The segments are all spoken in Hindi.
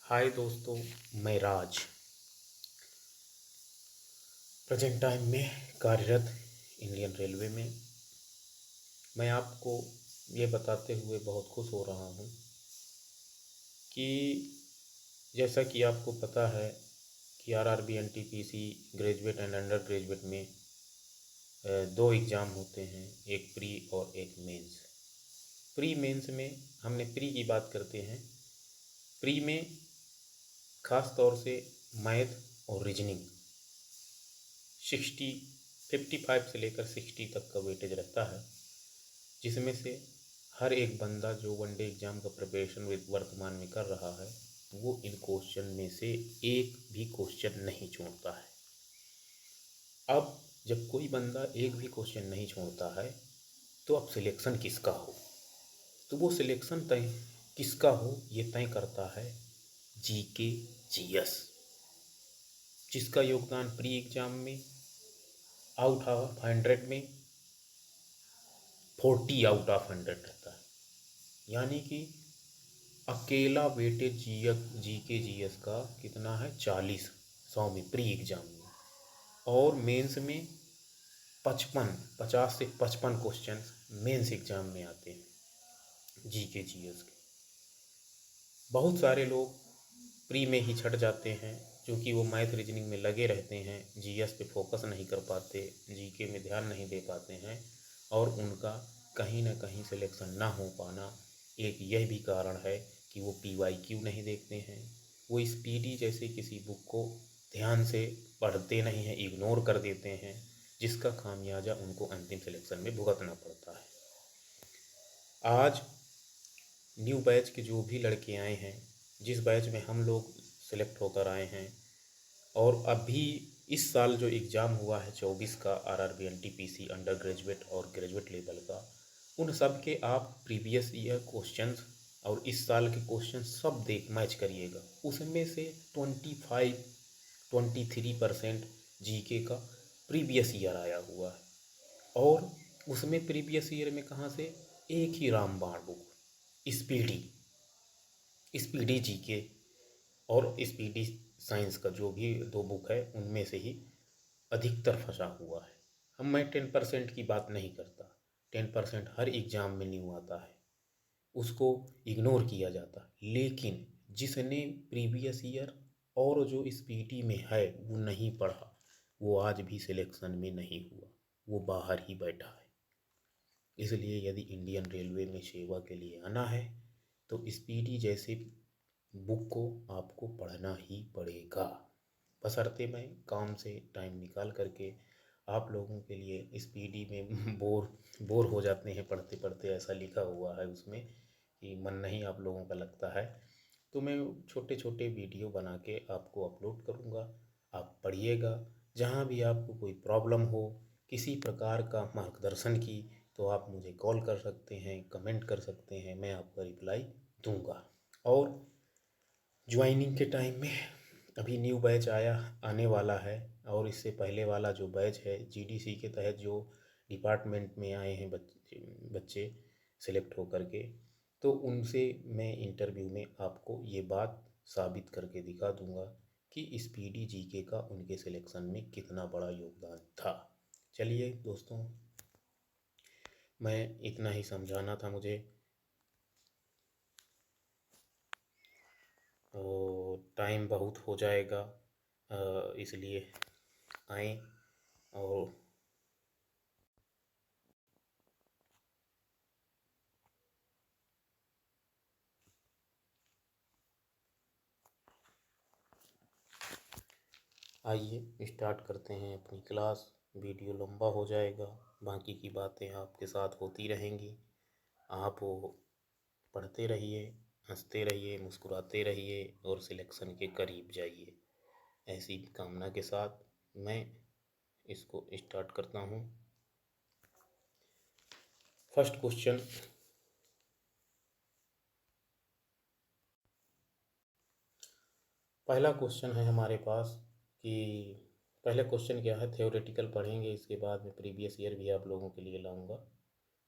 हाय दोस्तों, मैं राज प्रेजेंट टाइम में कार्यरत इंडियन रेलवे में। मैं आपको ये बताते हुए बहुत खुश हो रहा हूँ कि जैसा कि आपको पता है कि RRB NTPC graduate and under graduate में दो एग्ज़ाम होते हैं, एक प्री और एक मेंस। प्री मेंस में हमने प्री की बात करते हैं। प्री में ख़ास तौर से मैथ और रीजनिंग 55 से लेकर 60 तक का वेटेज रहता है, जिसमें से हर एक बंदा जो वनडे एग्ज़ाम का प्रिपरेशन वर्तमान में कर रहा है वो इन क्वेश्चन में से एक भी क्वेश्चन नहीं छोड़ता है। अब जब कोई बंदा एक भी क्वेश्चन नहीं छोड़ता है तो अब सिलेक्शन किसका हो, तो वो सिलेक्शन तय किसका हो ये तय करता है जीके जीएस, जिसका योगदान प्री एग्ज़ाम में आउट ऑफ 100 में 40 आउट ऑफ 100 रहता है। यानी कि अकेला वेटेज जीके जीएस का कितना है, 40 100 में प्री एग्ज़ाम में, और मेंस में 50 से 55 क्वेश्चन मेंस एग्ज़ाम में आते हैं जीके जीएस के। बहुत सारे लोग प्री में ही छट जाते हैं क्योंकि वो मैथ रीजनिंग में लगे रहते हैं, जीएस पे फोकस नहीं कर पाते, जीके में ध्यान नहीं दे पाते हैं, और उनका कहीं ना कहीं सिलेक्शन ना हो पाना एक यह भी कारण है कि वो पीवाईक्यू नहीं देखते हैं, वो स्पीडी जैसे किसी बुक को ध्यान से पढ़ते नहीं हैं, इग्नोर कर देते हैं, जिसका खामियाजा उनको अंतिम सिलेक्शन में भुगतना पड़ता है। आज न्यू बैच के जो भी लड़के आए हैं, जिस बैच में हम लोग सेलेक्ट होकर आए हैं, और अभी इस साल जो एग्ज़ाम हुआ है 24 का आरआरबी एनटीपीसी अंडर ग्रेजुएट और ग्रेजुएट लेवल का, उन सब के आप प्रीवियस ईयर क्वेश्चंस और इस साल के क्वेश्चन सब मैच करिएगा। उसमें से 23% जीके का प्रीवियस ईयर आया हुआ है, और उसमें प्रीवियस ईयर में कहाँ से, एक ही रामबाण बुक स्पीडी स्पीडी जीके और स्पीडी साइंस का जो भी दो बुक है उनमें से ही अधिकतर फंसा हुआ है। मैं 10% की बात नहीं करता, 10% हर एग्ज़ाम में न्यू आता है, उसको इग्नोर किया जाता है, लेकिन जिसने प्रीवियस ईयर और जो स्पीडी में है वो नहीं पढ़ा, वो आज भी सिलेक्शन में नहीं हुआ, वो बाहर ही बैठा है। इसलिए यदि इंडियन रेलवे में सेवा के लिए आना है तो स्पीडी जैसे बुक को आपको पढ़ना ही पड़ेगा, बशर्ते मैं काम से टाइम निकाल करके आप लोगों के लिए स्पीडी में बोर हो जाते हैं पढ़ते पढ़ते, ऐसा लिखा हुआ है उसमें कि मन नहीं आप लोगों का लगता है, तो मैं छोटे छोटे वीडियो बना के आपको अपलोड करूँगा। आप पढ़िएगा, जहाँ भी आपको कोई प्रॉब्लम हो, किसी प्रकार का मार्गदर्शन की, तो आप मुझे कॉल कर सकते हैं, कमेंट कर सकते हैं, मैं आपका रिप्लाई दूंगा। और ज्वाइनिंग के टाइम में अभी न्यू बैच आने वाला है, और इससे पहले वाला जो बैच है जीडीसी के तहत जो डिपार्टमेंट में आए हैं बच्चे सेलेक्ट होकर के, तो उनसे मैं इंटरव्यू में आपको ये बात साबित करके दिखा दूंगा कि स्पीडी जीके का उनके सिलेक्शन में कितना बड़ा योगदान था। चलिए दोस्तों, मैं इतना ही समझाना था मुझे, और टाइम बहुत हो जाएगा, इसलिए आएँ और आइए स्टार्ट करते हैं अपनी क्लास। वीडियो लंबा हो जाएगा, बाकी की बातें आपके साथ होती रहेंगी। आप वो पढ़ते रहिए, हंसते रहिए, मुस्कुराते रहिए और सिलेक्शन के करीब जाइए। ऐसी कामना के साथ मैं इसको स्टार्ट करता हूँ। फर्स्ट क्वेश्चन, पहला क्वेश्चन है हमारे पास कि पहले क्वेश्चन क्या है, थ्योरेटिकल पढ़ेंगे, इसके बाद में प्रीवियस ईयर भी आप लोगों के लिए लाऊंगा,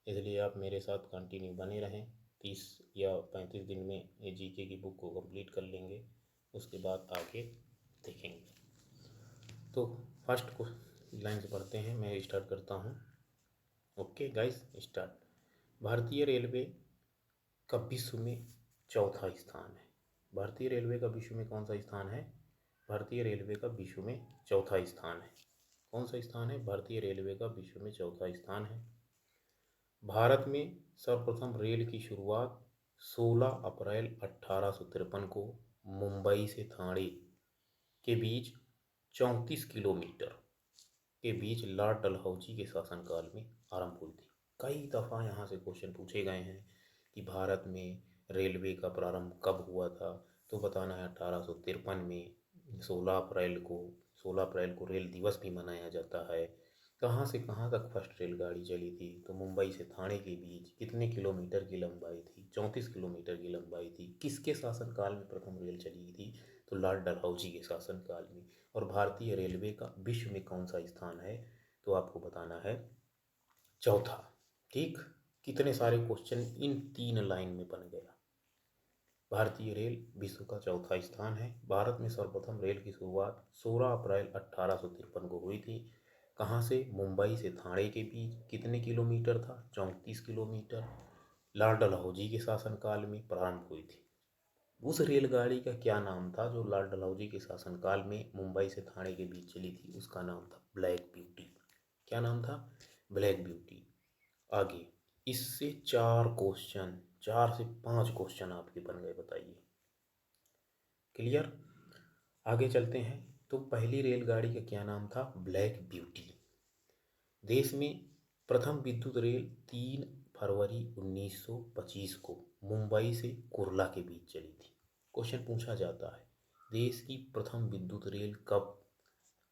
इसलिए आप मेरे साथ कंटिन्यू बने रहें। 30 या 35 दिन में ये जीके की बुक को कंप्लीट कर लेंगे। उसके बाद आगे देखेंगे। तो फर्स्ट को लाइन से पढ़ते हैं, मैं स्टार्ट करता हूँ। Okay guys, start. भारतीय रेलवे का विश्व में चौथा स्थान है। भारतीय रेलवे का विश्व में कौन सा स्थान है? भारतीय रेलवे का विश्व में चौथा स्थान है। कौन सा स्थान है? भारतीय रेलवे का विश्व में चौथा स्थान है। भारत में सर्वप्रथम रेल की शुरुआत 16 अप्रैल 1853 को मुंबई से ठाणे के बीच 34 किलोमीटर के बीच लॉर्ड डलहौजी के शासनकाल में आरंभ हुई थी। कई दफ़ा यहाँ से क्वेश्चन पूछे गए हैं कि भारत में रेलवे का प्रारंभ कब हुआ था, तो बताना है 1853 में। 16 अप्रैल को रेल दिवस भी मनाया जाता है। कहाँ से कहाँ तक फर्स्ट रेलगाड़ी चली थी, तो मुंबई से ठाणे के बीच कितने किलोमीटर की लंबाई थी? 34 किलोमीटर की लंबाई थी। किसके शासनकाल में प्रथम रेल चली थी? तो लॉर्ड डलहौजी के शासनकाल में। और भारतीय रेलवे का विश्व में कौन सा स्थान है, तो आपको बताना है चौथा। ठीक, कितने सारे क्वेश्चन इन 3 लाइन में बन गया। भारतीय रेल विश्व का चौथा स्थान है। भारत में सर्वप्रथम रेल की शुरुआत 16 अप्रैल 1853 को हुई थी। कहाँ से? मुंबई से ठाणे के बीच कितने किलोमीटर था? 34 किलोमीटर। लॉर्ड डलहौजी के शासनकाल में प्रारंभ हुई थी। उस रेलगाड़ी का क्या नाम था जो लॉर्ड डलहौजी के शासनकाल में मुंबई से ठाणे के बीच चली थी? उसका नाम था ब्लैक ब्यूटी। क्या नाम था? Black beauty. आगे इससे 4 से 5 क्वेश्चन आपके बन गए, बताइए। क्लियर? आगे चलते हैं। तो पहली रेलगाड़ी का क्या नाम था? Black beauty. देश में प्रथम विद्युत रेल 3 फरवरी 1925 को मुंबई से कुर्ला के बीच चली थी। क्वेश्चन पूछा जाता है देश की प्रथम विद्युत रेल कब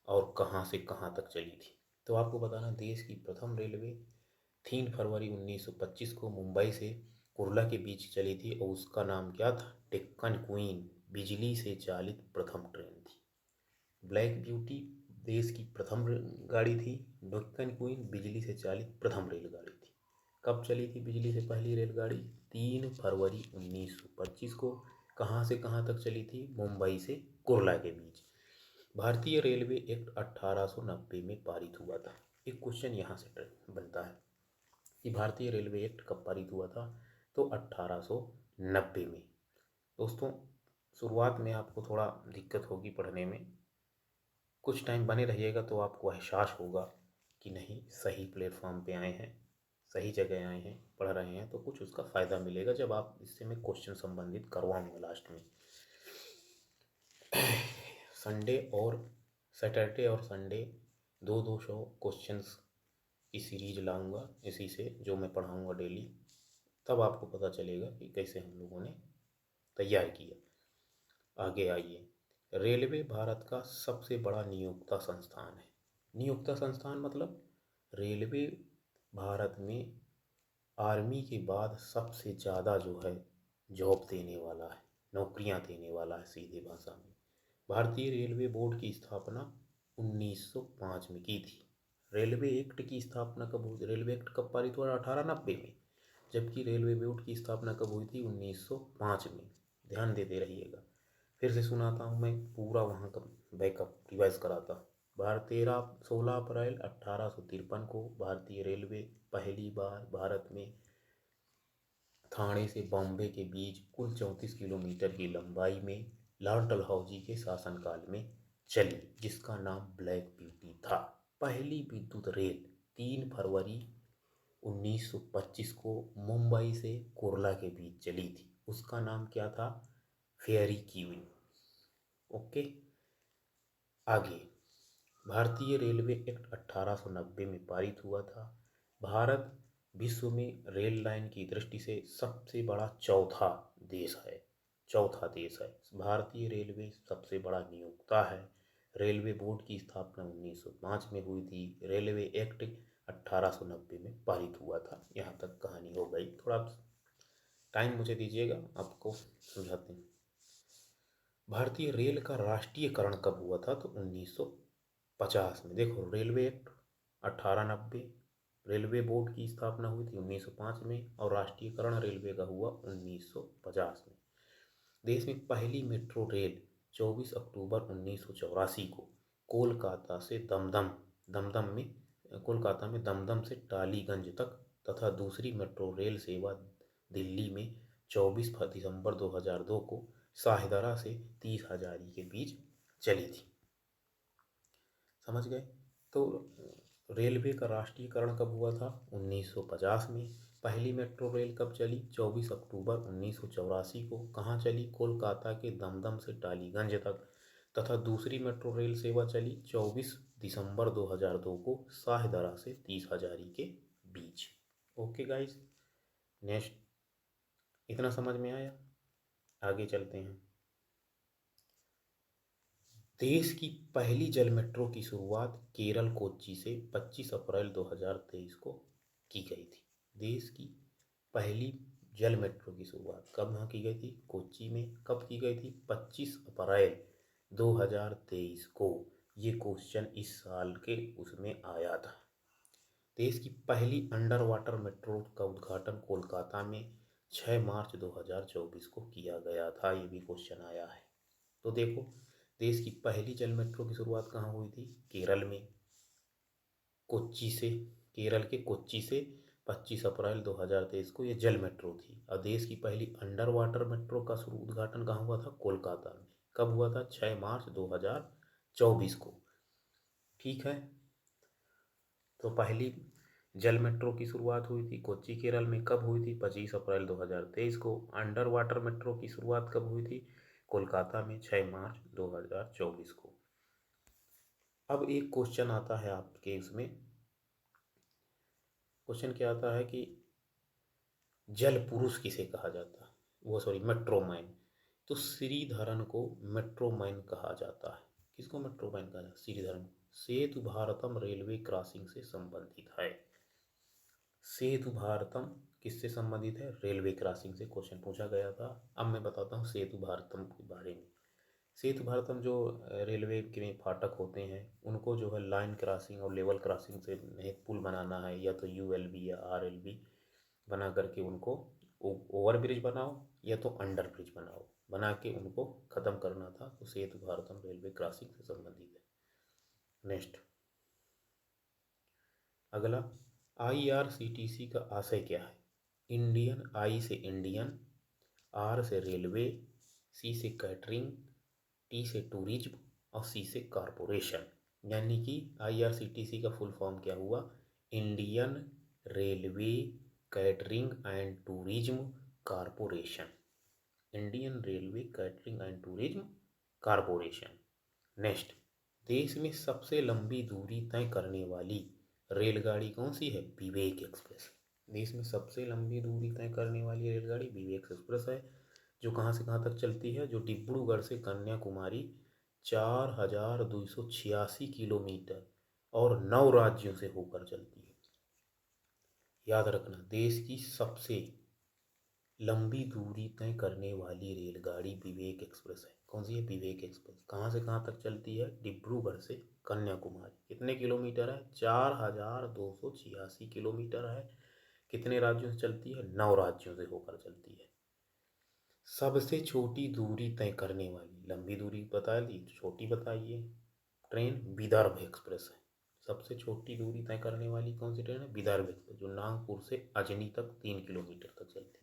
और कहाँ से कहाँ तक चली थी, तो आपको बताना देश की प्रथम रेलवे 3 फरवरी 1925 को मुंबई से कुर्ला के बीच चली थी और उसका नाम क्या था? डेक्कन क्वीन, बिजली से चालित प्रथम ट्रेन थी। ब्लैक ब्यूटी देश की प्रथम गाड़ी थी। डेक्कन क्वीन बिजली से चालित प्रथम रेलगाड़ी थी। कब चली थी बिजली से पहली रेलगाड़ी? 3 फरवरी 1925 को। कहाँ से कहाँ तक चली थी? मुंबई से कुर्ला के बीच। भारतीय रेलवे एक्ट 1890 में पारित हुआ था। एक क्वेश्चन यहाँ से बनता है कि भारतीय रेलवे एक्ट कब पारित हुआ था, तो 1890 में। दोस्तों, शुरुआत में आपको थोड़ा दिक्कत होगी पढ़ने में, कुछ टाइम बने रहिएगा तो आपको एहसास होगा कि नहीं, सही प्लेटफॉर्म पे आए हैं, सही जगह आए हैं, पढ़ रहे हैं, तो कुछ उसका फ़ायदा मिलेगा जब आप इससे मैं क्वेश्चन संबंधित करवाऊँगा लास्ट में। संडे और सैटरडे और संडे 200 क्वेश्चंस की सीरीज लाऊंगा इसी से, जो मैं पढ़ाऊंगा डेली। तब आपको पता चलेगा कि कैसे हम लोगों ने तैयार किया। आगे आइए। रेलवे भारत का सबसे बड़ा नियोक्ता संस्थान है। नियोक्ता संस्थान मतलब रेलवे भारत में आर्मी के बाद सबसे ज़्यादा जो है जॉब देने वाला है, नौकरियां देने वाला है सीधे भाषा में। भारतीय रेलवे बोर्ड की स्थापना 1905 में की थी। रेलवे एक्ट की स्थापना कब हुई? रेलवे एक्ट कब पारित हुआ? 1890 में। जबकि रेलवे बोर्ड की स्थापना कब हुई थी? 1905 में। ध्यान देते रहिएगा। फिर से सुनाता हूँ मैं पूरा, वहाँ का बैकअप रिवाइज कराता हूँ। 16 अप्रैल 1853 को भारतीय रेलवे पहली बार भारत में ठाणे से बॉम्बे के बीच कुल 34 किलोमीटर की लंबाई में लॉर्ड डलहौजी के शासनकाल में चली, जिसका नाम ब्लैक ब्यूटी था। पहली विद्युत रेल 3 फरवरी 1925 को मुंबई से कुर्ला के बीच चली थी। उसका नाम क्या था? Fairy queen. ओके, आगे। भारतीय रेलवे एक्ट 1890 में पारित हुआ था। भारत विश्व में रेल लाइन की दृष्टि से सबसे बड़ा चौथा देश है। भारतीय रेलवे सबसे बड़ा नियोक्ता है। रेलवे बोर्ड की स्थापना 1905 में हुई थी। रेलवे एक्ट 1890 में पारित हुआ था। यहाँ तक कहानी हो गई। थोड़ा टाइम मुझे दीजिएगा, आपको समझाते हैं। भारतीय रेल का राष्ट्रीयकरण कब हुआ था? तो 1950 में। देखो, रेलवे एक्ट 1890, रेलवे बोर्ड की स्थापना हुई थी 1905 में और राष्ट्रीयकरण रेलवे का हुआ 1950 में। देश में पहली मेट्रो रेल 24 अक्टूबर 1984 को कोलकाता से दमदम दमदम में कोलकाता में दमदम से टालीगंज तक तथा दूसरी मेट्रो रेल सेवा दिल्ली में 24 दिसंबर 2002 को शाहदरा से 30 हजारी के बीच चली थी। समझ गए? तो रेलवे का राष्ट्रीयकरण कब हुआ था? 1950 में। पहली मेट्रो रेल कब चली? 24 अक्टूबर 1984 को। कहाँ चली? कोलकाता के दमदम से टालीगंज तक। तथा दूसरी मेट्रो रेल सेवा चली 24 दिसंबर 2002 को शाहदरा से 30 हजारी के बीच। ओके गाइस, नेक्स्ट, इतना समझ में आया? आगे चलते हैं। देश की पहली जल मेट्रो की शुरुआत केरल कोच्चि से 25 अप्रैल 2023 को की गई थी। देश की पहली जल मेट्रो की शुरुआत कब वहाँ की गई थी? कोच्चि में। कब की गई थी? 25 अप्रैल 2023 को। ये क्वेश्चन इस साल के उसमें आया था। देश की पहली अंडर वाटर मेट्रो का उद्घाटन कोलकाता में 6 मार्च 2024 को किया गया था। ये भी क्वेश्चन आया है। तो देखो, देश की पहली जल मेट्रो की शुरुआत कहाँ हुई थी? केरल में, कोच्चि से। केरल के कोच्चि से 25 अप्रैल 2023 को ये जल मेट्रो थी। और देश की पहली अंडर वाटर मेट्रो का शुरू उद्घाटन कहाँ हुआ था? कोलकाता में। कब हुआ था? 6 मार्च 2024 को। ठीक है, तो पहली जल मेट्रो की शुरुआत हुई थी कोच्चि केरल में। कब हुई थी? 25 अप्रैल 2023 को। अंडर वाटर मेट्रो की शुरुआत कब हुई थी? कोलकाता में 6 मार्च 2024 को। अब एक क्वेश्चन आता है आपके इसमें। क्वेश्चन क्या आता है कि जल पुरुष किसे कहा जाता है? वो सॉरी, मेट्रोमैन। तो श्रीधरन को मेट्रोमैन कहा जाता है। किसको मेट्रोमैन कहा जाता है? श्रीधरन। सेतु भारतम रेलवे क्रॉसिंग से संबंधित है। सेतु भारतम किससे संबंधित है? रेलवे क्रॉसिंग से क्वेश्चन पूछा गया था। अब मैं बताता हूँ सेतु भारतम के बारे में। सेतु भारतम जो रेलवे के फाटक होते हैं उनको जो है लाइन क्रॉसिंग और लेवल क्रॉसिंग से एक पुल बनाना है, या तो ULB या RLB बना करके उनको ओवर ब्रिज बनाओ या तो अंडर ब्रिज बनाओ, बना के उनको ख़त्म करना था। तो सेतु भारतम रेलवे क्रॉसिंग से संबंधित है। नेक्स्ट, अगला, IRCTC का आशय क्या है? इंडियन, आई से इंडियन, R से रेलवे, C से कैटरिंग, T से टूरिज्म और C से कारपोरेशन। यानी कि IRCTC का फुल फॉर्म क्या हुआ? Indian railway catering and tourism corporation. Indian railway catering and tourism corporation. Next, देश में सबसे लंबी दूरी तय करने वाली रेलगाड़ी कौन सी है? विवेक एक्सप्रेस। देश में सबसे लंबी दूरी तय करने वाली रेलगाड़ी विवेक एक्सप्रेस है, जो कहाँ से कहाँ तक चलती है? जो डिब्रूगढ़ से कन्याकुमारी 4286 किलोमीटर और 9 राज्यों से होकर चलती है। याद रखना, देश की सबसे लंबी दूरी तय करने वाली रेलगाड़ी विवेक एक्सप्रेस है। कौन सी है? विवेक एक्सप्रेस। कहाँ से कहाँ तक चलती है? डिब्रूगढ़ से कन्याकुमारी। कितने किलोमीटर है? 4286 किलोमीटर है। कितने राज्यों से चलती है? 9 राज्यों से होकर चलती है। सबसे छोटी दूरी तय करने वाली, लंबी दूरी बता दी, छोटी बताइए। ट्रेन विदर्भ एक्सप्रेस है। सबसे छोटी दूरी तय करने वाली कौन सी ट्रेन है? विदर्भ एक्सप्रेस, जो नागपुर से अजनी तक 3 किलोमीटर तक चलती है।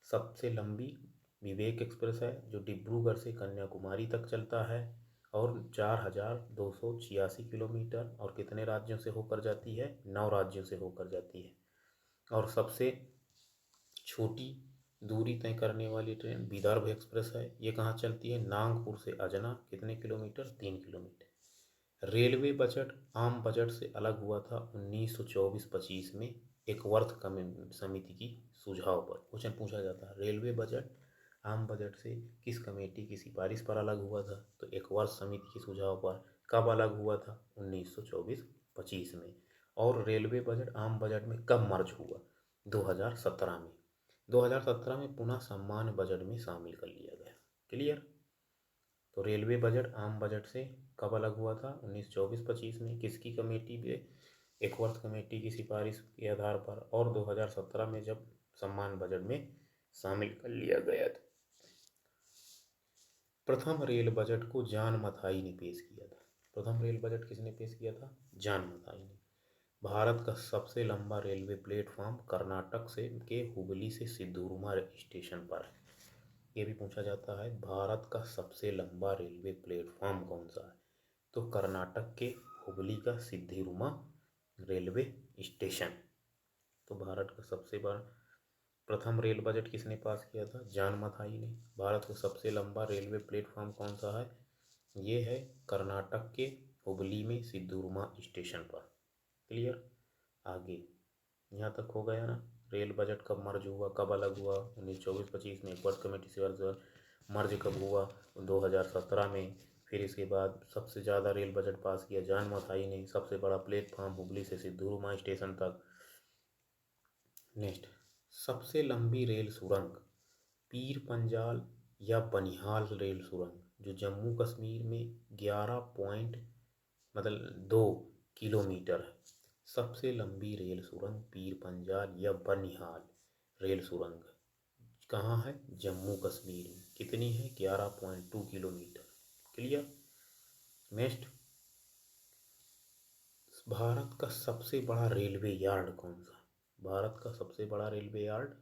सबसे लंबी विवेक एक्सप्रेस है, जो डिब्रूगढ़ से कन्याकुमारी तक चलता है और 4286 किलोमीटर, और कितने राज्यों से होकर जाती है? 9 राज्यों से होकर जाती है। और सबसे छोटी दूरी तय करने वाली ट्रेन विदर्भ एक्सप्रेस है। ये कहाँ चलती है? नागपुर से अजना। कितने किलोमीटर? 3 किलोमीटर। रेलवे बजट आम बजट से अलग हुआ था 1924-25 में एक वर्थ समिति की सुझाव पर। क्वेश्चन पूछा जाता है, रेलवे बजट आम बजट से किस कमेटी की सिफारिश पर अलग हुआ था? तो एक वर्थ समिति के सुझाव पर। कब अलग हुआ था? 1924-25 में। और रेलवे बजट आम बजट में कब मर्ज हुआ? 2017 में। 2017 में पुनः सामान्य बजट में शामिल कर लिया गया। क्लियर? तो रेलवे बजट आम बजट से कब अलग हुआ था? 1924-25 में। किसकी कमेटी में? एकवर्थ कमेटी की सिफारिश के आधार पर। और 2017 में जब सामान्य बजट में शामिल कर लिया गया था। प्रथम रेल बजट को जॉन मथाई ने पेश किया था। प्रथम रेल बजट किसने पेश किया था? जॉन मथाई ने। भारत का सबसे लंबा रेलवे प्लेटफॉर्म कर्नाटक से के हुबली से सिद्धूरमा स्टेशन पर है। ये भी पूछा जाता है, भारत का सबसे लंबा रेलवे प्लेटफॉर्म कौन सा है? तो कर्नाटक के हुबली का सिद्धूरमा रेलवे स्टेशन। तो भारत का सबसे बड़ा प्रथम रेल बजट किसने पास किया था? जॉन मथाई ने। भारत का सबसे लंबा रेलवे प्लेटफॉर्म कौन सा है? ये है कर्नाटक के हुबली में सिद्धूरमा स्टेशन पर। क्लियर? आगे यहाँ तक हो गया ना। रेल बजट कब मर्ज हुआ, कब अलग हुआ? 1924-25 में। वर्क कमेटी से अर्ज मर्ज कब हुआ? 2017 में। फिर इसके बाद सबसे ज़्यादा रेल बजट पास किया जॉन मथाई ने। सबसे बड़ा प्लेटफॉर्म हुबली से सिद्धूरमा स्टेशन तक। नेक्स्ट, सबसे लंबी रेल सुरंग पीर पंजाल या बनिहाल रेल सुरंग जो जम्मू कश्मीर में 11.2 किलोमीटर है। सबसे लंबी रेल सुरंग पीर पंजाल या बनिहाल रेल सुरंग कहाँ है? जम्मू कश्मीर में। कितनी है? 11.2 किलोमीटर। क्लियर? नेक्स्ट, भारत का सबसे बड़ा रेलवे यार्ड कौन सा? भारत का सबसे बड़ा रेलवे यार्ड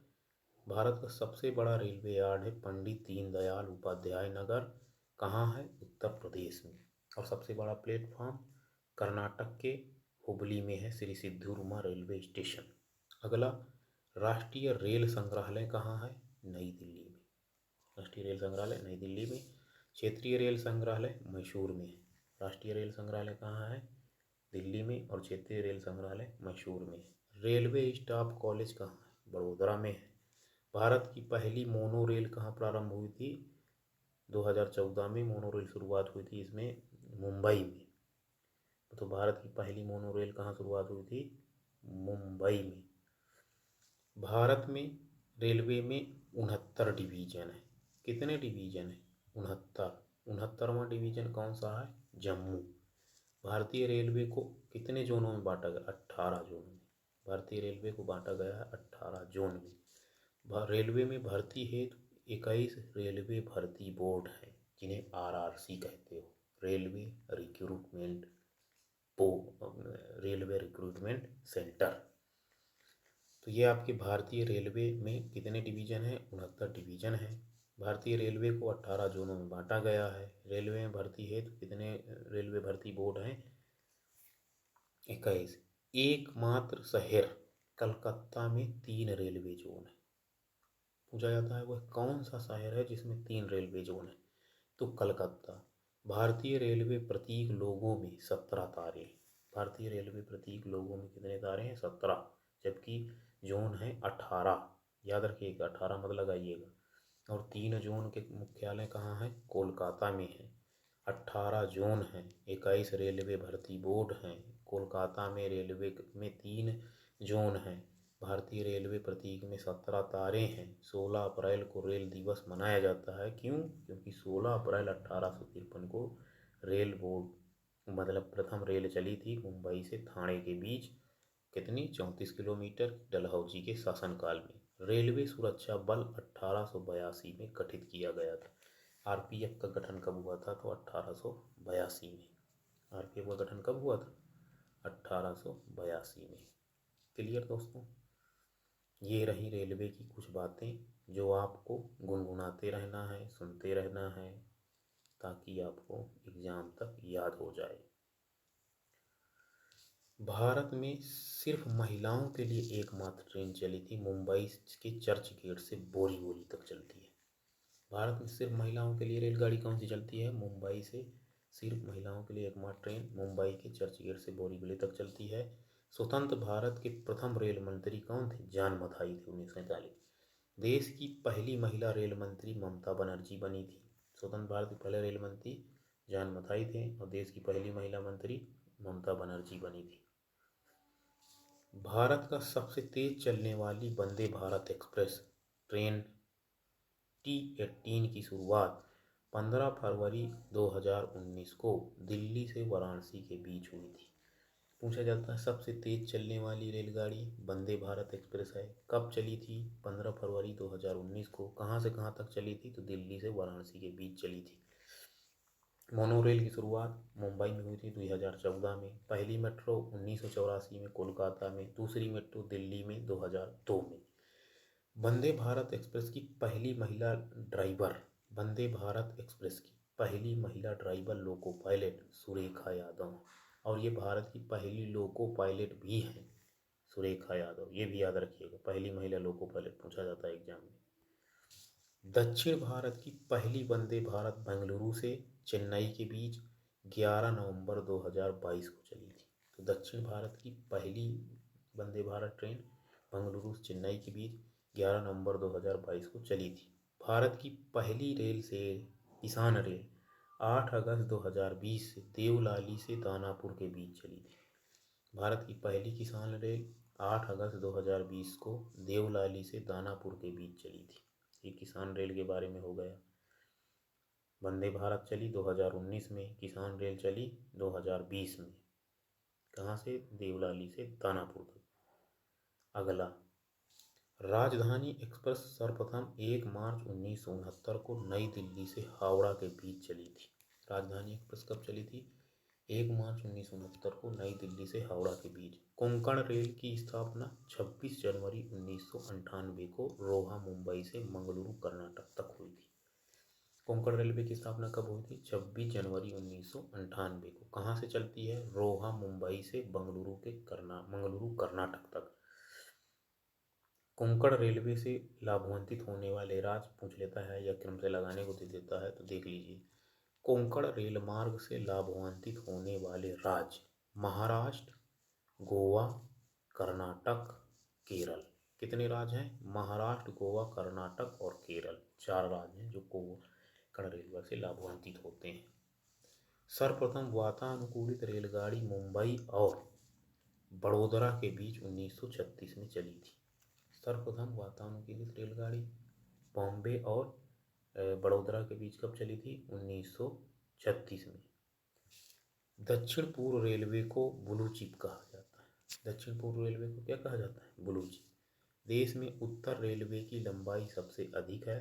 भारत का सबसे बड़ा रेलवे यार्ड है पंडित दीनदयाल उपाध्याय नगर। कहाँ है? उत्तर प्रदेश में। और सबसे बड़ा प्लेटफॉर्म कर्नाटक के हुबली में है, श्री सिद्धूरमा रेलवे स्टेशन। अगला, राष्ट्रीय रेल संग्रहालय कहाँ है? नई दिल्ली में। राष्ट्रीय रेल संग्रहालय नई दिल्ली में। क्षेत्रीय रेल संग्रहालय मैसूर में है। राष्ट्रीय रेल संग्रहालय कहाँ है? दिल्ली में। और क्षेत्रीय रेल संग्रहालय मैसूर में है। रेलवे स्टाफ कॉलेज कहाँ है? बड़ोदरा में है। भारत की पहली मोनो रेल कहाँ प्रारंभ हुई थी? 2014 में मोनो रेल शुरुआत हुई थी इसमें मुंबई में। तो भारत की पहली मोनो रेल कहाँ शुरुआत हुई थी? मुंबई में। भारत में रेलवे में 69 डिवीजन है। कितने डिवीजन है? 69। 69वां डिवीजन कौन सा है? जम्मू। भारतीय रेलवे को कितने जोनों में बांटा गया? 18 जोनों में। भारतीय रेलवे को बांटा गया है 18 जोन में। रेलवे में भर्ती हेतु 21 रेलवे भर्ती बोर्ड हैं, जिन्हें आरआरसी कहते हो, railway recruitment railway recruitment centre. तो ये आपके भारतीय रेलवे में कितने डिवीजन हैं? 69 डिवीजन हैं। भारतीय रेलवे को 18 जोनों में बांटा गया है। रेलवे में भर्ती हेतु कितने रेलवे भर्ती बोर्ड हैं? 21। एकमात्र शहर कलकत्ता में 3 रेलवे जोन है। पूछा जाता है वह कौन सा शहर है जिसमें 3 रेलवे जोन है? तो कलकत्ता। भारतीय रेलवे प्रतीक लोगों में 17 तारे। भारतीय रेलवे प्रतीक लोगों में कितने तारे हैं? 17। जबकि जोन है 18। याद रखिएगा, 18 मत लगाइएगा। और 3 जोन के मुख्यालय कहाँ हैं? कोलकाता में है। 18 जोन हैं, 21 रेलवे भर्ती बोर्ड हैं, कोलकाता में रेलवे में 3 जोन हैं। भारतीय रेलवे प्रतीक में 17 तारे हैं। 16 अप्रैल को रेल दिवस मनाया जाता है। क्यों? क्योंकि 16 अप्रैल 1853 को रेल बोर्ड मतलब प्रथम रेल चली थी मुंबई से ठाणे के बीच। कितनी? 34 किलोमीटर, डलहौजी के शासनकाल में। रेलवे सुरक्षा बल 1882 में गठित किया गया था। आरपीएफ का गठन कब हुआ था? तो 1882 में। आरपीएफ का गठन कब हुआ था? 1882 में। क्लियर दोस्तों? ये रही रेलवे की कुछ बातें जो आपको गुनगुनाते रहना है, सुनते रहना है, ताकि आपको एग्जाम तक याद हो जाए। भारत में सिर्फ महिलाओं के लिए एकमात्र ट्रेन चली थी, मुंबई के चर्च गेट से बोरीवली तक चलती है। भारत में सिर्फ महिलाओं के लिए रेलगाड़ी कौन सी चलती है? मुंबई से सिर्फ महिलाओं के लिए एकमात्र ट्रेन मुंबई के चर्च गेट से बोरीवली तक चलती है। स्वतंत्र भारत के प्रथम रेल मंत्री कौन थे? जॉन मथाई थे, 1947। देश की पहली महिला रेल मंत्री ममता बनर्जी बनी थी। स्वतंत्र भारत के पहले रेल मंत्री जॉन मथाई थे और देश की पहली महिला मंत्री ममता बनर्जी बनी थी। भारत का सबसे तेज चलने वाली Vande Bharat express train T18 की शुरुआत 15 फरवरी 2019 को दिल्ली से वाराणसी के बीच हुई थी। पूछा जाता है सबसे तेज चलने वाली रेलगाड़ी वंदे भारत एक्सप्रेस है। कब चली थी? 15 फरवरी 2019 को। कहाँ से कहाँ तक चली थी? तो दिल्ली से वाराणसी के बीच चली थी। मोनोरेल की शुरुआत मुंबई में हुई थी 2014 में। पहली मेट्रो 1984 में कोलकाता में, दूसरी मेट्रो दिल्ली में 2002 में। वंदे भारत एक्सप्रेस की पहली महिला ड्राइवर वंदे भारत एक्सप्रेस की पहली महिला driver loco pilot Surekha Yadav, और ये भारत की पहली लोको पायलट भी हैं सुरेखा यादव, ये भी याद रखिएगा, पहली महिला लोको पायलट पूछा जाता है एग्जाम में। दक्षिण भारत की पहली वंदे भारत बेंगलुरु से चेन्नई के बीच 11 नवंबर 2022 को चली थी। तो दक्षिण भारत की पहली वंदे भारत ट्रेन बेंगलुरु से चेन्नई के बीच 11 नवंबर 2022 को चली थी। भारत की पहली रेल से किसान रेल 8 अगस्त 2020 से देवलाली से दानापुर के बीच चली थी। भारत की पहली किसान रेल 8 अगस्त 2020 को देवलाली से दानापुर के बीच चली थी। ये किसान रेल के बारे में हो गया। वंदे भारत चली 2019 में, किसान रेल चली 2020 में। कहाँ से? देवलाली से दानापुर तक। अगला, राजधानी एक्सप्रेस सर्वप्रथम 1 मार्च 1969 को नई दिल्ली से हावड़ा के बीच चली थी। राजधानी एक्सप्रेस कब चली थी? 1 मार्च 1969 को नई दिल्ली से हावड़ा के बीच। कोंकण रेल की स्थापना 26 जनवरी 1998 को रोहा मुंबई से मंगलुरु कर्नाटक तक हुई थी। कोंकण रेलवे की स्थापना कब हुई थी? 26 जनवरी 1998 को। कहाँ से चलती है? रोहा मुंबई से मंगलुरु कर्नाटक तक। कोंकण रेलवे से लाभान्वित होने वाले राज्य पूछ लेता है या क्रम से लगाने को दे देता है, तो देख लीजिए। कोंकण रेल मार्ग से लाभान्वित होने वाले राज्य महाराष्ट्र, गोवा, कर्नाटक, केरल। कितने राज्य हैं? महाराष्ट्र, गोवा, कर्नाटक और केरल, 4 राज्य हैं जो कोंकण रेलवे से लाभान्वित होते हैं। सर्वप्रथम वातानुकूलित रेलगाड़ी मुंबई और बड़ोदरा के बीच 1936 में चली थी। सर्वप्रथम वातानुकूलित रेलगाड़ी बॉम्बे और बड़ोदरा के बीच कब चली थी? 1936 में। दक्षिण पूर्व रेलवे को ब्लू चिप कहा जाता है। दक्षिण पूर्व रेलवे को क्या कहा जाता है? Blue chip. देश में उत्तर रेलवे की लंबाई सबसे अधिक है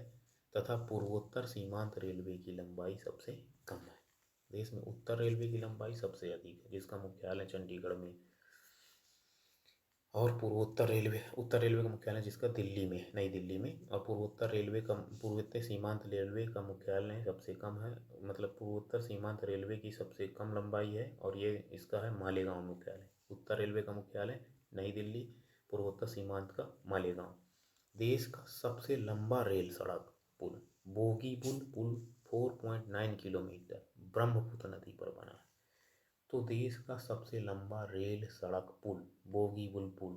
तथा पूर्वोत्तर सीमांत रेलवे की लंबाई सबसे कम है। देश में उत्तर रेलवे की लंबाई सबसे अधिक है, जिसका मुख्यालय चंडीगढ़ में, और उत्तर रेलवे का मुख्यालय जिसका दिल्ली में, नई दिल्ली में, और पूर्वोत्तर सीमांत रेलवे का मुख्यालय सबसे कम है, मतलब पूर्वोत्तर सीमांत रेलवे की सबसे कम लंबाई है, और ये इसका है मालेगांव मुख्यालय। उत्तर रेलवे का मुख्यालय नई दिल्ली, पूर्वोत्तर सीमांत का मालेगांव। देश का सबसे लंबा रेल सड़क पुल बोगीबील पुल 4.9 किलोमीटर ब्रह्मपुत्र नदी पर बना है। तो देश का सबसे लंबा रेल सड़क पुल बोगीबील पुल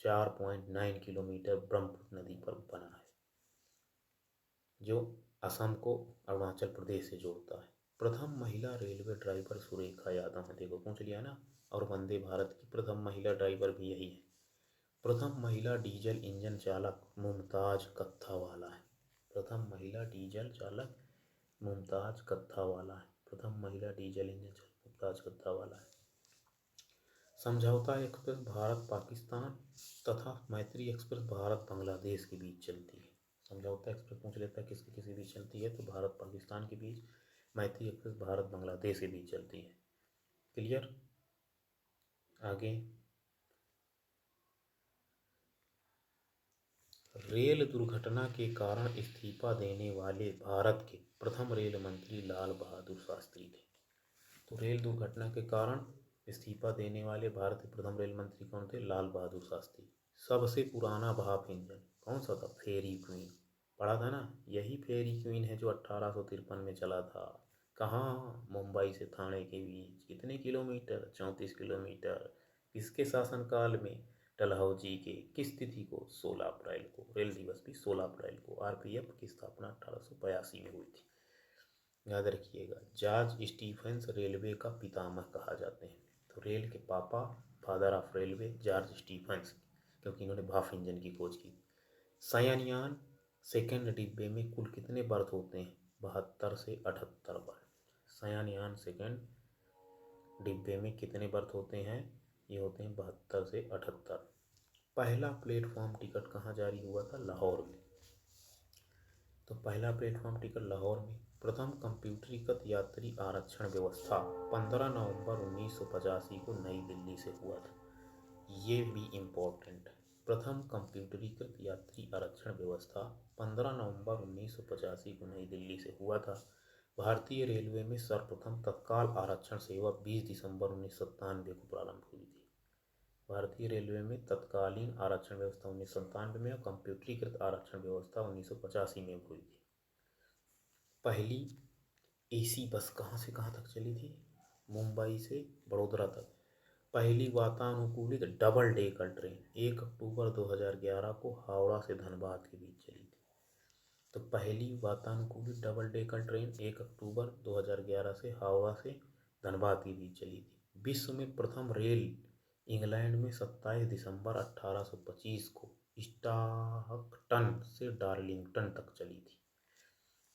4.9 किलोमीटर ब्रह्मपुत्र नदी पर बना है, जो असम को अरुणाचल प्रदेश से जोड़ता है। प्रथम महिला रेलवे ड्राइवर सुरेखा यादव है, देखो पूछ लिया ना। और वंदे भारत की प्रथम महिला ड्राइवर भी यही है। प्रथम महिला डीजल इंजन चालक मुमताज कत्थावाला है। प्रथम महिला डीजल चालक मुमताज कत्थावाला है। प्रथम महिला डीजल इंजन चालक मुमताज कत्थावाला है। समझौता एक्सप्रेस भारत पाकिस्तान तथा मैत्री एक्सप्रेस भारत बांग्लादेश के बीच चलती है। समझौता एक्सप्रेस पूछ लेता है किसके किसी बीच चलती है, तो भारत पाकिस्तान के बीच। मैत्री एक्सप्रेस भारत बांग्लादेश के बीच चलती है। क्लियर? आगे, रेल दुर्घटना के कारण इस्तीफा देने वाले भारत के प्रथम रेल मंत्री लाल बहादुर शास्त्री थे। तो रेल दुर्घटना के कारण इस्तीफा देने वाले भारत के प्रथम रेल मंत्री कौन थे? लाल बहादुर शास्त्री। सबसे पुराना भाप इंजन कौन सा था? फेरी क्वीन। पढ़ा था ना, यही फेरी क्वीन है जो 1853 में चला था। कहाँ? मुंबई से थाने के बीच। कितने किलोमीटर? 34 किलोमीटर। किसके शासनकाल में? डलहौजी के। किस तिथि को? 16 अप्रैल को। रेल दिवस भी 16 अप्रैल को। आरपीएफ की स्थापना 1882 में हुई थी। याद रखिएगा। जॉर्ज स्टीफेंस रेलवे का पितामह कहा जाते हैं। तो रेल के पापा, father of railway, George Stephens, क्योंकि इन्होंने भाप इंजन की खोज की। शयनयान सेकंड डिब्बे में कुल कितने बर्थ होते हैं? 72 से 78 बर्थ। शयनयान सेकंड डिब्बे में कितने बर्थ होते हैं? ये होते हैं 72 से 78। पहला प्लेटफॉर्म टिकट कहाँ जारी हुआ था? लाहौर में। तो पहला प्लेटफॉर्म टिकट लाहौर में। प्रथम कंप्यूटरीकृत यात्री आरक्षण व्यवस्था 15 नवंबर 1985 को नई दिल्ली से हुआ था। ये भी इम्पोर्टेंट है। प्रथम कंप्यूटरीकृत यात्री आरक्षण व्यवस्था 15 नवंबर 1985 को नई दिल्ली से हुआ था। भारतीय रेलवे में सर्वप्रथम तत्काल आरक्षण सेवा 20 दिसंबर 1997 को प्रारंभ हुई थी। भारतीय रेलवे में तत्कालीन आरक्षण व्यवस्था 1997 में और कंप्यूटरीकृत आरक्षण व्यवस्था 1985 में हुई थी। पहली एसी बस कहाँ से कहाँ तक चली थी? मुंबई से बड़ोदरा तक। पहली वातानुकूलित डबल डेकर ट्रेन 1 अक्टूबर 2011 को हावड़ा से धनबाद के बीच चली थी। तो पहली वातानुकूलित डबल डेकर ट्रेन 1 अक्टूबर 2011 से हावड़ा से धनबाद के बीच चली थी। विश्व में प्रथम रेल इंग्लैंड में 27 दिसंबर 1825 को स्टाकटन से डार्लिंगटन तक चली थी।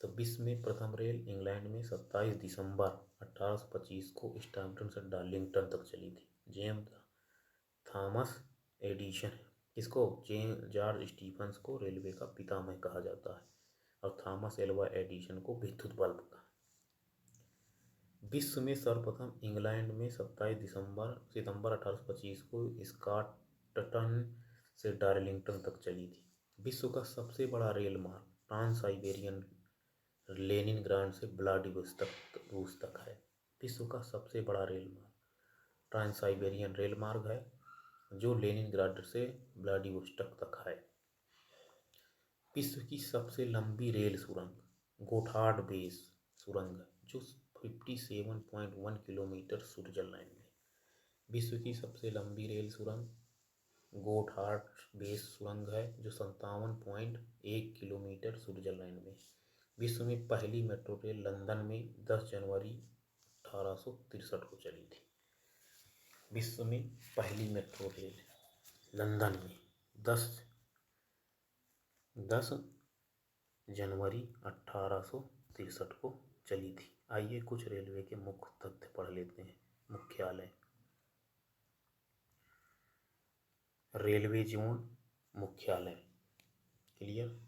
तो विश्व में प्रथम रेल इंग्लैंड में 27 दिसंबर 1825 को स्टाकटन से डार्लिंगटन तक चली थी। जेम्स थॉमस एडिसन, इसको जॉर्ज स्टीफंस को रेलवे का पितामह कहा जाता है और थॉमस एल्वा एडिसन को विद्युत बल्ब का। विश्व में सर्वप्रथम इंग्लैंड में 27 सितंबर 1825 को स्कॉटटन से डार्लिंगटन तक चली थी। विश्व का सबसे बड़ा रेल मार्ग ट्रांस साइबेरियन लेनिनग्राड से व्लादिवोस्तोक रूस तक है। विश्व का सबसे बड़ा रेल मार्ग ट्रांस साइबेरियन रेल मार्ग है जो लेनिनग्राड से व्लादिवोस्तोक तक है। विश्व की सबसे लंबी रेल सुरंग गोथार्ड बेस सुरंग जो 57.1 किलोमीटर स्विट्जरलैंड में। विश्व की सबसे लंबी रेल सुरंग गोथार्ड बेस सुरंग है जो 57.1 किलोमीटर स्विट्जरलैंड में। विश्व में पहली मेट्रो रेल लंदन में 10 जनवरी 1863 को चली थी। विश्व में पहली मेट्रो रेल लंदन में 10 जनवरी 1863 को चली थी। आइए कुछ रेलवे के मुख्य तथ्य पढ़ लेते हैं। मुख्यालय, रेलवे जोन, मुख्यालय। क्लियर?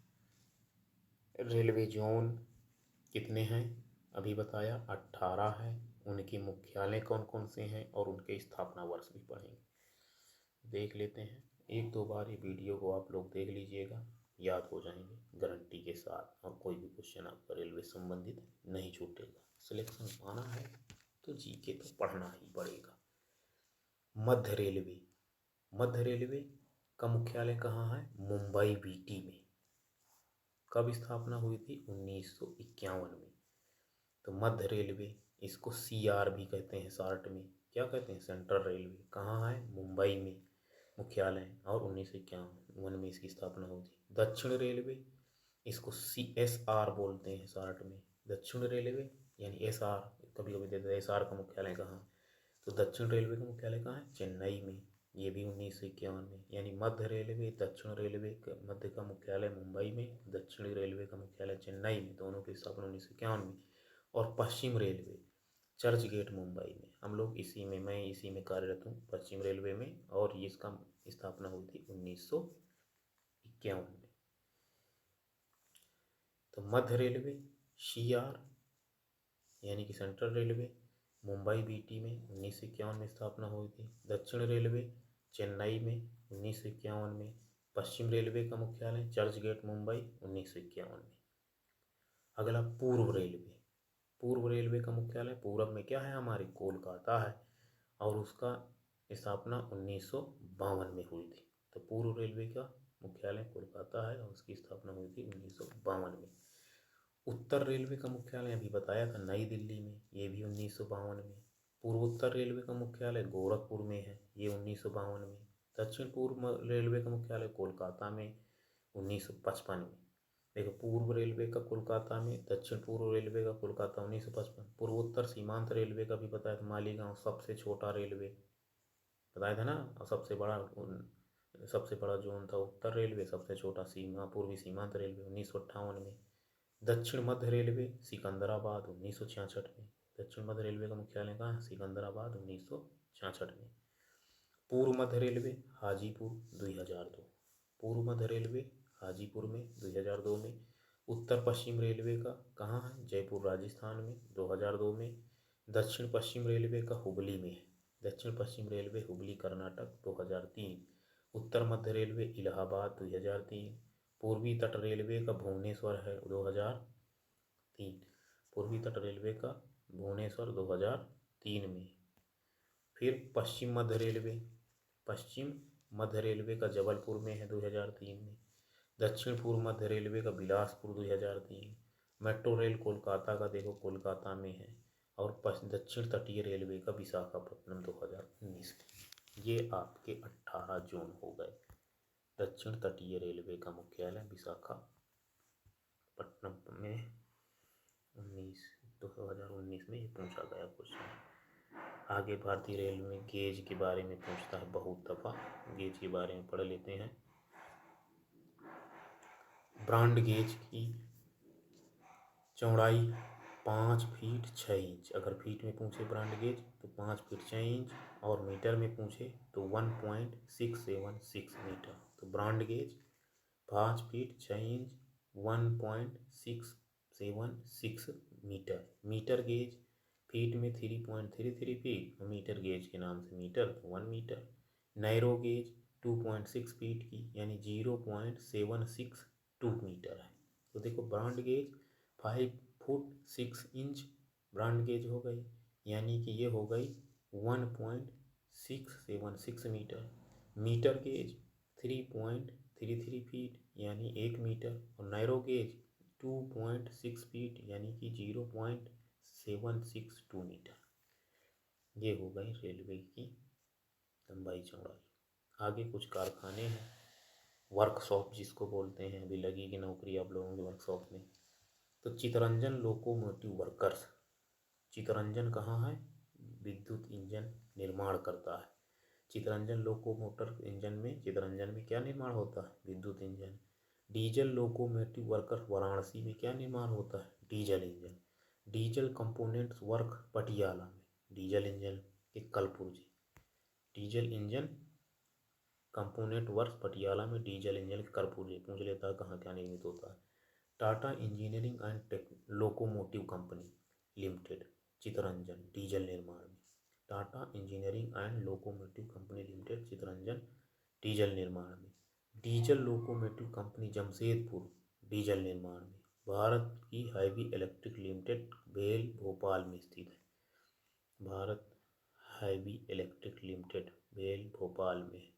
रेलवे जोन कितने हैं अभी बताया, 18 है। उनके मुख्यालय कौन कौन से हैं और उनके स्थापना वर्ष भी पढ़ेंगे। देख लेते हैं। एक दो बार ये वीडियो को आप लोग देख लीजिएगा, याद हो जाएंगे गारंटी के साथ, और कोई भी क्वेश्चन आपका रेलवे संबंधित नहीं छूटेगा। सिलेक्शन पाना है तो जीके तो पढ़ना ही पड़ेगा। मध्य रेलवे, मध्य रेलवे का मुख्यालय कहाँ है? मुंबई बीटी में। कब स्थापना हुई थी? 1951 में। तो मध्य रेलवे, इसको CR भी कहते हैं शॉर्ट में। क्या कहते हैं? Central railway. कहाँ है? मुंबई में मुख्यालय, और 1951 में इसकी स्थापना हुई थी। दक्षिण रेलवे, इसको CSR बोलते हैं शॉर्ट में। दक्षिण रेलवे यानी SR, कभी कभी देते हैं SR का मुख्यालय कहाँ। तो दक्षिण रेलवे का मुख्यालय कहाँ है? चेन्नई में। ये भी 1951 में। यानी मध्य रेलवे, दक्षिण रेलवे मध्य का मुख्यालय मुंबई में, दक्षिणी रेलवे का मुख्यालय चेन्नई में, दोनों की स्थापना 1951 में। और पश्चिम रेलवे चर्च गेट मुंबई में। हम लोग इसी में, मैं इसी में कार्यरत हूँ, पश्चिम रेलवे में, और ये इसका स्थापना हुई थी 1951 में। तो मध्य रेलवे CR यानी कि सेंट्रल रेलवे मुंबई बीटी में 1951 में स्थापना हुई थी। दक्षिण रेलवे चेन्नई में 1951 में। पश्चिम रेलवे का मुख्यालय चर्च गेट मुंबई 1951 में। अगला पूर्व रेलवे, पूर्व रेलवे का मुख्यालय पूरब में क्या है हमारे? कोलकाता है, और उसका स्थापना 1952 में हुई थी। तो पूर्व रेलवे का मुख्यालय कोलकाता है और उसकी स्थापना हुई थी 1952 में। उत्तर रेलवे का मुख्यालय अभी बताया था नई दिल्ली में, ये भी 1952 में। पूर्वोत्तर रेलवे का मुख्यालय गोरखपुर में है, ये 1952 में। दक्षिण पूर्व रेलवे का मुख्यालय कोलकाता में 1955 में। देखो, पूर्व रेलवे का कोलकाता में, दक्षिण पूर्व रेलवे का कोलकाता 1955। पूर्वोत्तर सीमांत रेलवे का भी बताया था मालीगांव, सबसे छोटा रेलवे बताया था ना, और सबसे बड़ा जोन था उत्तर रेलवे, सबसे छोटा पूर्वी सीमांत रेलवे 1958 में। दक्षिण मध्य रेलवे सिकंदराबाद 1966 में। दक्षिण मध्य रेलवे का मुख्यालय कहाँ है? सिकंदराबाद 1966 में। पूर्व मध्य रेलवे हाजीपुर 2002। पूर्व मध्य रेलवे हाजीपुर में 2002 में। उत्तर पश्चिम रेलवे का कहाँ है? जयपुर राजस्थान में 2002 में। दक्षिण पश्चिम रेलवे का हुबली में है। दक्षिण पश्चिम रेलवे हुबली कर्नाटक 2003। उत्तर मध्य रेलवे इलाहाबाद 2003। पूर्वी तट रेलवे का भुवनेश्वर है 2003। पूर्वी तट रेलवे का भुवनेश्वर 2003 में। फिर पश्चिम मध्य रेलवे का जबलपुर में है 2003 में। दक्षिण पूर्व मध्य रेलवे का बिलासपुर 2003। मेट्रो रेल कोलकाता का देखो कोलकाता में है। और दक्षिण तटीय रेलवे का विशाखापट्टनम 2019 में। ये आपके 18 जोन हो गए। दक्षिण तटीय रेलवे का मुख्यालय विशाखापट्टनम में 2019 में ये पूछा गया क्वेश्चन। आगे भारतीय रेल में गेज के बारे में पूछता है बहुत दफ़ा। गेज के बारे में पढ़ लेते हैं। ब्रॉड गेज की चौड़ाई 5 फीट 6 इंच। अगर फीट में पूछे ब्रॉड गेज तो 5 फीट 6 इंच, और मीटर में पूछे तो 1.676 मीटर। तो broad gauge 5 feet 6 inch 1.676 metre. Metre gauge feet में 3.33 फीट, मीटर गेज के नाम से metre 1 metre. Narrow gauge 2.6 feet की यानी 0.762 मीटर है। तो देखो broad gauge 5 foot 6 inch broad gauge हो गई, यानी कि ये हो गई 1.676 मीटर। मीटर गेज 3.33 फीट यानी 1 मीटर। और नैरो गेज 2.6 फीट यानी कि 0.762 मीटर। ये हो गई रेलवे की लंबाई चौड़ाई। आगे कुछ कारखाने हैं, वर्कशॉप जिसको बोलते हैं। अभी लगेगी नौकरी आप लोगों की वर्कशॉप में। तो चितरंजन लोकोमोटिव वर्कर्स। चितरंजन कहाँ है? विद्युत इंजन निर्माण करता है। चितरंजन लोकोमोटर इंजन में, चितरंजन में क्या निर्माण होता है? विद्युत engine. Diesel locomotive workers Varanasi में क्या निर्माण होता है? Diesel engine. Diesel components work Patiala में। डीजल इंजन के कलपुर्जे। Diesel engine component work Patiala में। डीजल इंजन के कलपुर्जे। पूछ लेता है कहाँ क्या निर्मित होता है। Tata engineering and locomotive company limited Chittaranjan diesel निर्माण में। Tata engineering and locomotive company limited Chittaranjan diesel निर्माण में। Diesel locomotive company Jamshedpur diesel निर्माण में। भारत की हैवी इलेक्ट्रिक लिमिटेड भेल भोपाल में स्थित है। भारत हैवी इलेक्ट्रिक लिमिटेड भेल भोपाल में।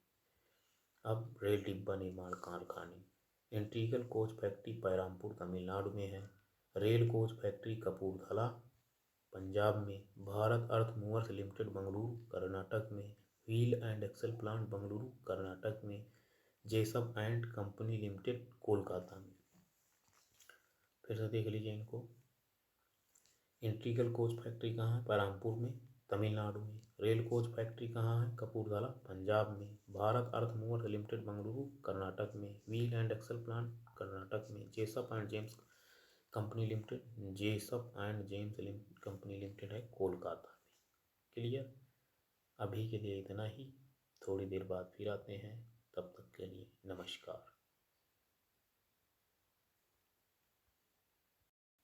अब रेल डिब्बा निर्माण कारखाने। Integral coach factory Perambur Tamil Nadu में है। Rail coach factory Kapurthala Punjab में। Bharat earth movers limited Bengaluru Karnataka में। Wheel and axle plant Bengaluru Karnataka में। Jessop and company limited Kolkata में। फिर से देख लीजिए इनको। इंटीग्रल कोच फैक्ट्री कहाँ है? पैरामपुर में तमिलनाडु में। रेल कोच फैक्ट्री कहाँ है? कपूरथला पंजाब में। Bharat earth movers limited Bengaluru Karnataka में। Wheel and axle plant Karnataka में। Jessop and James company limited, Jessop and James company limited है कोलकाता में। क्लियर? अभी के लिए इतना ही। थोड़ी देर बाद फिर आते हैं। तब तक के लिए नमस्कार।